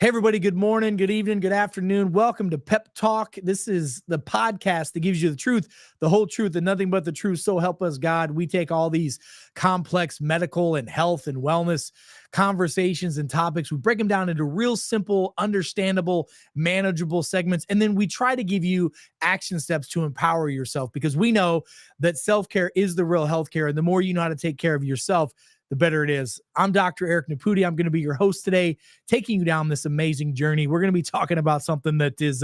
Hey, everybody. Good morning, good evening, good afternoon. Welcome to PEP Talk. This is the podcast that gives you the truth, the whole truth, and nothing but the truth. So help us God. We take all these complex medical and health and wellness conversations and topics. We break them down into real simple, understandable, manageable segments. And then we try to give you action steps to empower yourself because we know that self-care is the real healthcare. And the more you know how to take care of yourself, the better it is. I'm Dr. Eric Naputi. I'm going to be your host today, taking you down this amazing journey. We're going to be talking about something that is,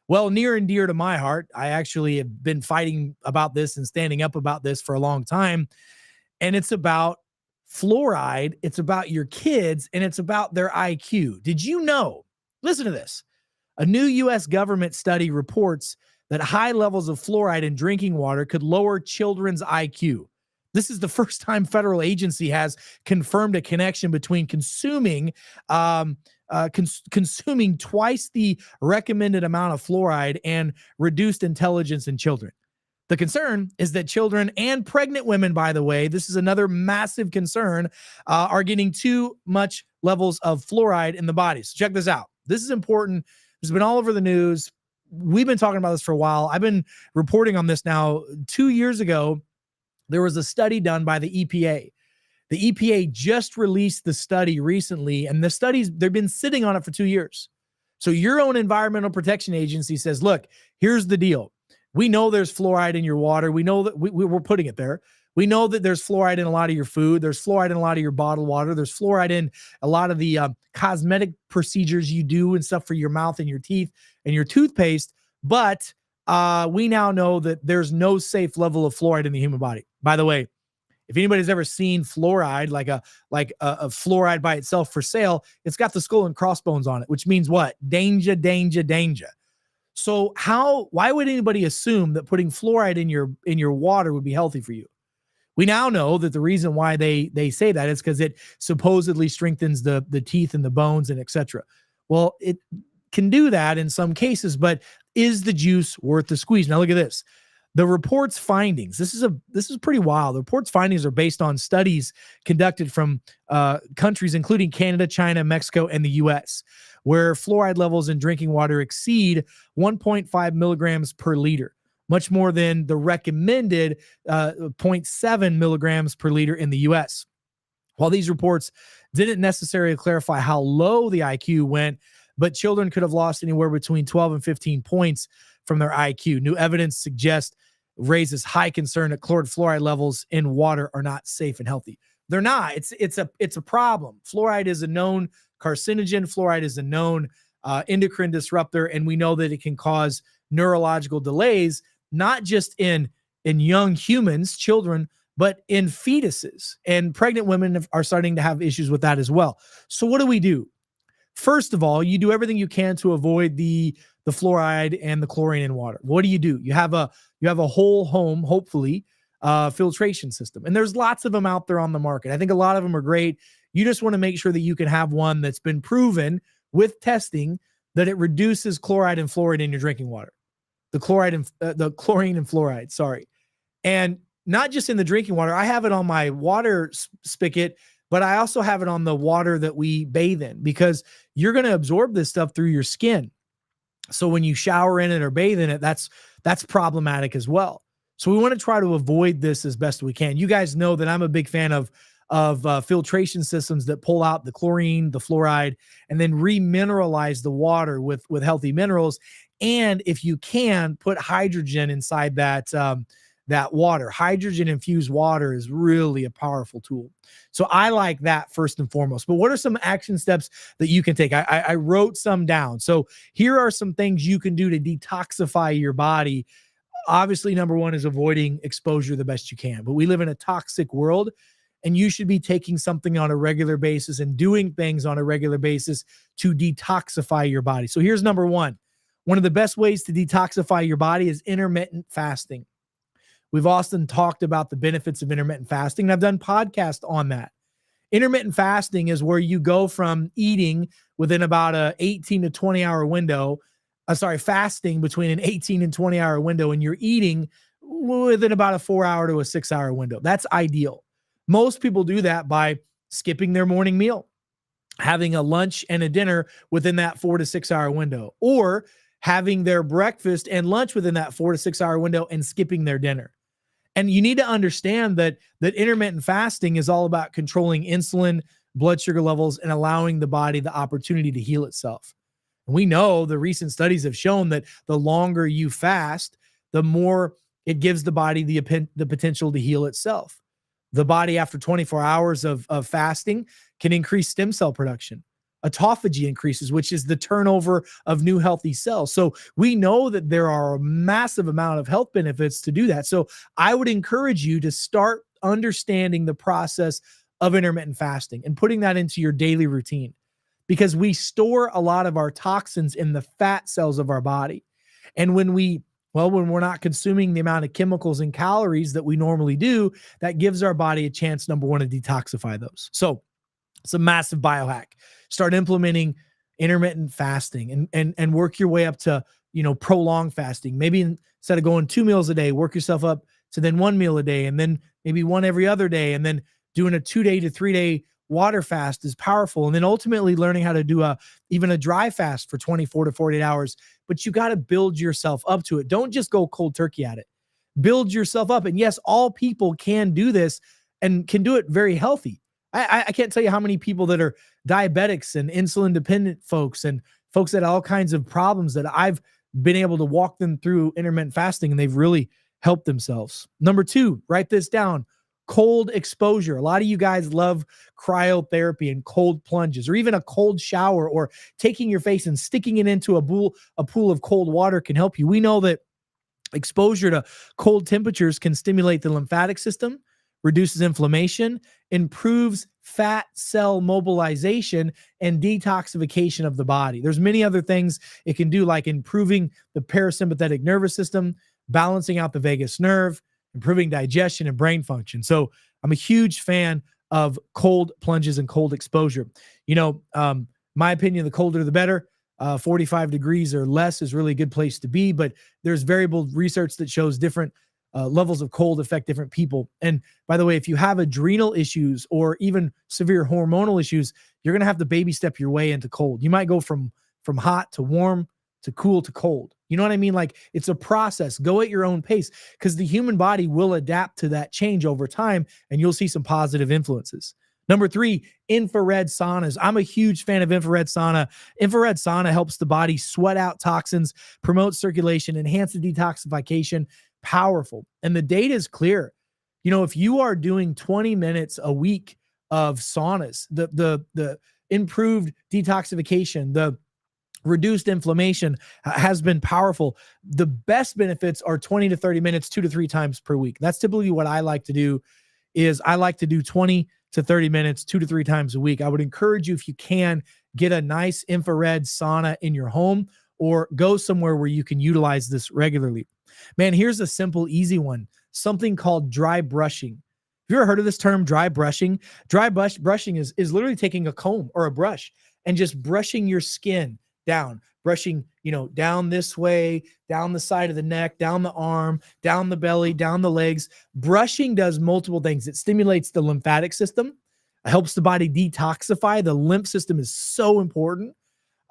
near and dear to my heart. I actually have been fighting about this and standing up about this for a long time. And it's about fluoride. It's about your kids and it's about their IQ. Did you know? Listen to this. A new U.S. government study reports that high levels of fluoride in drinking water could lower children's IQ. This is the first time federal agency has confirmed a connection between consuming twice the recommended amount of fluoride and reduced intelligence in children. The concern is that children and pregnant women, by the way, this is another massive concern, are getting too much levels of fluoride in the body. So check this out. This is important. It's been all over the news. We've been talking about this for a while. I've been reporting on this now. 2 years ago, there was a study done by the EPA. The EPA just released the study recently, and the studies, they've been sitting on it for 2 years. So your own Environmental Protection Agency says, look, here's the deal. We know there's fluoride in your water. We know that we're putting it there. We know that there's fluoride in a lot of your food. There's fluoride in a lot of your bottled water. There's fluoride in a lot of the cosmetic procedures you do and stuff for your mouth and your teeth and your toothpaste. But we now know that there's no safe level of fluoride in the human body. By the way, if anybody's ever seen fluoride, like a fluoride by itself for sale, it's got the skull and crossbones on it, which means what? Danger, danger, danger. So why would anybody assume that putting fluoride in your water would be healthy for you? We now know that the reason why they say that is because it supposedly strengthens the teeth and the bones and etc. Well, it can do that in some cases, but is the juice worth the squeeze? Now look at this. The report's findings, this is pretty wild. The report's findings are based on studies conducted from countries including Canada, China, Mexico, and the U.S., where fluoride levels in drinking water exceed 1.5 milligrams per liter, much more than the recommended 0.7 milligrams per liter in the U.S. While these reports didn't necessarily clarify how low the IQ went, but children could have lost anywhere between 12 and 15 points from their IQ. New evidence suggests raises high concern that fluoride levels in water are not safe and healthy. They're not. It's a problem. Fluoride is a known carcinogen. Fluoride is a known endocrine disruptor, and we know that it can cause neurological delays, not just in young humans, children, but in fetuses. And pregnant women are starting to have issues with that as well. So what do? First of all, you do everything you can to avoid the fluoride and the chlorine in water. What do? You have a whole home, hopefully, filtration system. And there's lots of them out there on the market. I think a lot of them are great. You just want to make sure that you can have one that's been proven with testing that it reduces chloride and fluoride in your drinking water. The chlorine and fluoride, sorry. And not just in the drinking water. I have it on my water spigot, but I also have it on the water that we bathe in because you're going to absorb this stuff through your skin. So when you shower in it or bathe in it, that's problematic as well. So we want to try to avoid this as best we can. You guys know that I'm a big fan of filtration systems that pull out the chlorine, the fluoride, and then remineralize the water with healthy minerals. And if you can, put hydrogen inside that water. Hydrogen infused water is really a powerful tool. So I like that first and foremost. But what are some action steps that you can take? I wrote some down. So here are some things you can do to detoxify your body. Obviously, number one is avoiding exposure the best you can. But we live in a toxic world, and you should be taking something on a regular basis and doing things on a regular basis to detoxify your body. So here's number one. One of the best ways to detoxify your body is intermittent fasting. We've often talked about the benefits of intermittent fasting, and I've done podcasts on that. Intermittent fasting is where you go from eating within about a 18 to 20 hour window, fasting between an 18 and 20 hour window, and you're eating within about a 4 hour to a 6 hour window. That's ideal. Most people do that by skipping their morning meal. having a lunch and a dinner within that 4 to 6 hour window, or having their breakfast and lunch within that 4 to 6 hour window and skipping their dinner. And you need to understand that intermittent fasting is all about controlling insulin, blood sugar levels, and allowing the body the opportunity to heal itself. And we know the recent studies have shown that the longer you fast, the more it gives the body the potential to heal itself. The body, after 24 hours of fasting, can increase stem cell production. Autophagy increases, which is the turnover of new healthy cells. So we know that there are a massive amount of health benefits to do that. So I would encourage you to start understanding the process of intermittent fasting and putting that into your daily routine, because we store a lot of our toxins in the fat cells of our body. And when we're not consuming the amount of chemicals and calories that we normally do, that gives our body a chance, number one, to detoxify those. So it's a massive biohack. Start implementing intermittent fasting and work your way up to, prolonged fasting. Maybe instead of going 2 meals a day, work yourself up to then 1 meal a day, and then maybe one every other day, and then doing a 2-day to 3-day water fast is powerful. And then ultimately learning how to do even a dry fast for 24 to 48 hours. But you got to build yourself up to it. Don't just go cold turkey at it. Build yourself up. And yes, all people can do this and can do it very healthy. I can't tell you how many people that are diabetics and insulin dependent folks and folks that have all kinds of problems that I've been able to walk them through intermittent fasting, and they've really helped themselves. Number 2, write this down: cold exposure. A lot of you guys love cryotherapy and cold plunges, or even a cold shower, or taking your face and sticking it into a pool of cold water can help you. We know that exposure to cold temperatures can stimulate the lymphatic system, reduces inflammation, improves fat cell mobilization, and detoxification of the body. There's many other things it can do, like improving the parasympathetic nervous system, balancing out the vagus nerve, improving digestion and brain function. So I'm a huge fan of cold plunges and cold exposure. My opinion, the colder the better. 45 degrees or less is really a good place to be, but there's variable research that shows different levels of cold affect different people. And by the way, if you have adrenal issues or even severe hormonal issues, you're going to have to baby step your way into cold. You might go from hot to warm to cool to cold. You know what I mean? Like, it's a process. Go at your own pace, because the human body will adapt to that change over time, and you'll see some positive influences. Number 3, infrared saunas. I'm a huge fan of infrared sauna. Infrared sauna helps the body sweat out toxins, promote circulation, enhance the detoxification. Powerful. And the data is clear. If you are doing 20 minutes a week of saunas, the improved detoxification, the reduced inflammation has been powerful. The best benefits are 20 to 30 minutes, 2 to 3 times per week. That's typically what I like to do. I like to do 20 to 30 minutes, 2 to 3 times a week. I would encourage you, if you can, get a nice infrared sauna in your home, or go somewhere where you can utilize this regularly. Man, here's a simple, easy one. Something called dry brushing. Have you ever heard of this term, dry brushing? Brushing is literally taking a comb or a brush and just brushing your skin down, brushing, down this way, down the side of the neck, down the arm, down the belly, down the legs. Brushing does multiple things. It stimulates the lymphatic system. It helps the body detoxify. The lymph system is so important.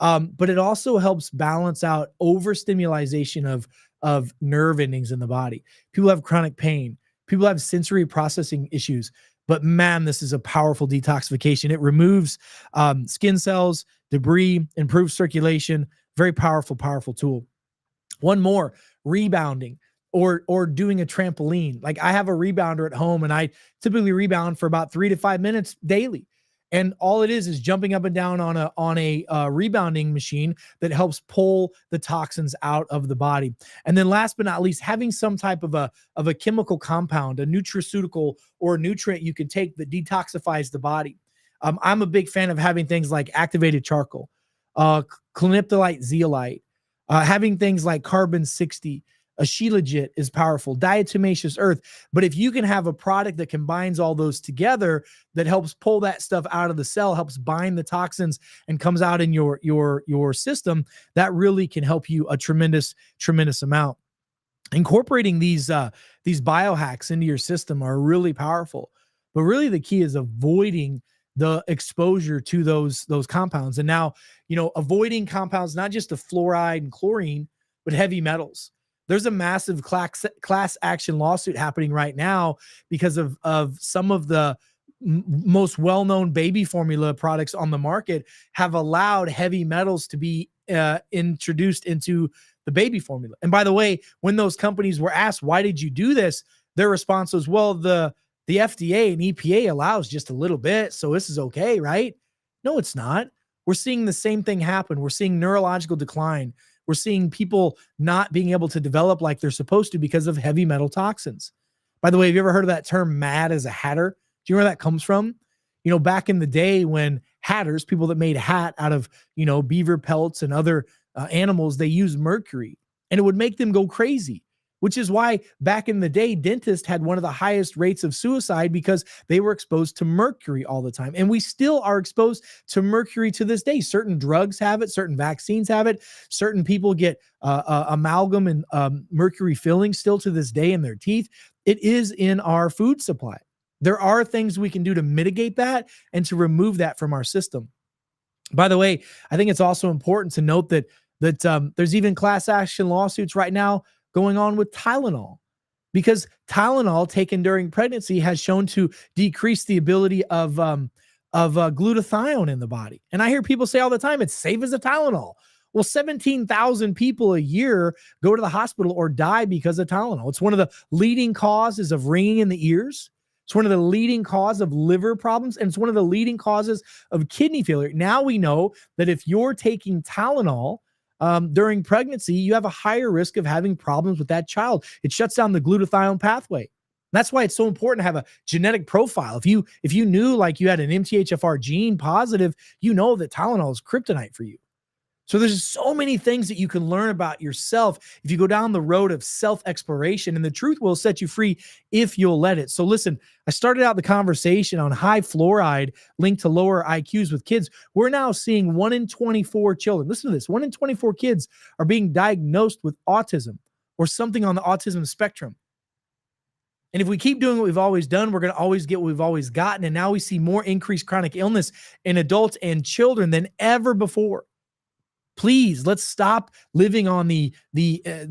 But it also helps balance out overstimulation of nerve endings in the body. People have chronic pain. People have sensory processing issues. But man, this is a powerful detoxification. It removes skin cells, debris, improves circulation. Very powerful, powerful tool. One more, rebounding or doing a trampoline. Like, I have a rebounder at home, and I typically rebound for about 3 to 5 minutes daily. And all it is jumping up and down on a rebounding machine that helps pull the toxins out of the body. And then last but not least, having some type of a chemical compound, a nutraceutical or nutrient you can take that detoxifies the body. I'm a big fan of having things like activated charcoal, cliniptolite zeolite, having things like carbon 60. A Shilajit is powerful, diatomaceous earth. But if you can have a product that combines all those together, that helps pull that stuff out of the cell, helps bind the toxins, and comes out in your system, that really can help you a tremendous amount. Incorporating these biohacks into your system are really powerful. But really the key is avoiding the exposure to those compounds. And now, avoiding compounds, not just the fluoride and chlorine, but heavy metals. There's a massive class action lawsuit happening right now because of some of the most well-known baby formula products on the market have allowed heavy metals to be introduced into the baby formula. And by the way, when those companies were asked, why did you do this? Their response was, well, the FDA and EPA allows just a little bit, so this is okay, right? No, it's not. We're seeing the same thing happen. We're seeing neurological decline. We're seeing people not being able to develop like they're supposed to because of heavy metal toxins. By the way, have you ever heard of that term mad as a hatter? Do you know where that comes from? Back in the day when hatters, people that made a hat out of, beaver pelts and other animals, they used mercury and it would make them go crazy, which is why back in the day, dentists had one of the highest rates of suicide because they were exposed to mercury all the time. And we still are exposed to mercury to this day. Certain drugs have it, certain vaccines have it, certain people get amalgam and mercury fillings still to this day in their teeth. It is in our food supply. There are things we can do to mitigate that and to remove that from our system. By the way, I think it's also important to note that there's even class action lawsuits right now going on with Tylenol, because Tylenol taken during pregnancy has shown to decrease the ability of glutathione in the body. And I hear people say all the time, it's safe as a Tylenol. Well, 17,000 people a year go to the hospital or die because of Tylenol. It's one of the leading causes of ringing in the ears. It's one of the leading causes of liver problems, and it's one of the leading causes of kidney failure. Now we know that if you're taking Tylenol during pregnancy, you have a higher risk of having problems with that child. It shuts down the glutathione pathway. That's why it's so important to have a genetic profile. If you knew like you had an MTHFR gene positive, you know that Tylenol is kryptonite for you. So there's so many things that you can learn about yourself if you go down the road of self-exploration, and the truth will set you free if you'll let it. So listen, I started out the conversation on high fluoride linked to lower IQs with kids. We're now seeing 1 in 24 children. Listen to this. 1 in 24 kids are being diagnosed with autism or something on the autism spectrum. And if we keep doing what we've always done, we're going to always get what we've always gotten. And now we see more increased chronic illness in adults and children than ever before. Please, let's stop living on the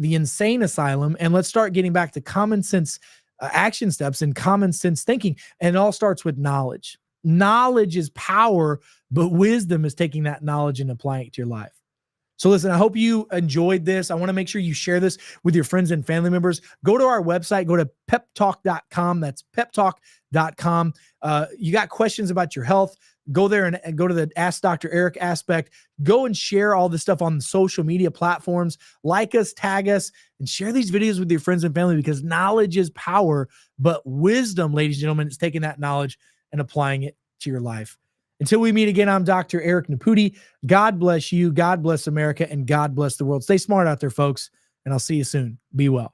insane asylum, and let's start getting back to common sense action steps and common sense thinking. And it all starts with knowledge. Knowledge is power, but wisdom is taking that knowledge and applying it to your life. So listen, I hope you enjoyed this. I want to make sure you share this with your friends and family members. Go to our website, go to peptalk.com. That's peptalk.com. You got questions about your health, go there and go to the Ask Dr. Eric aspect. Go and share all this stuff on the social media platforms. Like us, tag us, and share these videos with your friends and family, because knowledge is power, but wisdom, ladies and gentlemen, is taking that knowledge and applying it to your life. Until we meet again, I'm Dr. Eric Naputi. God bless you, God bless America, and God bless the world. Stay smart out there, folks, and I'll see you soon. Be well.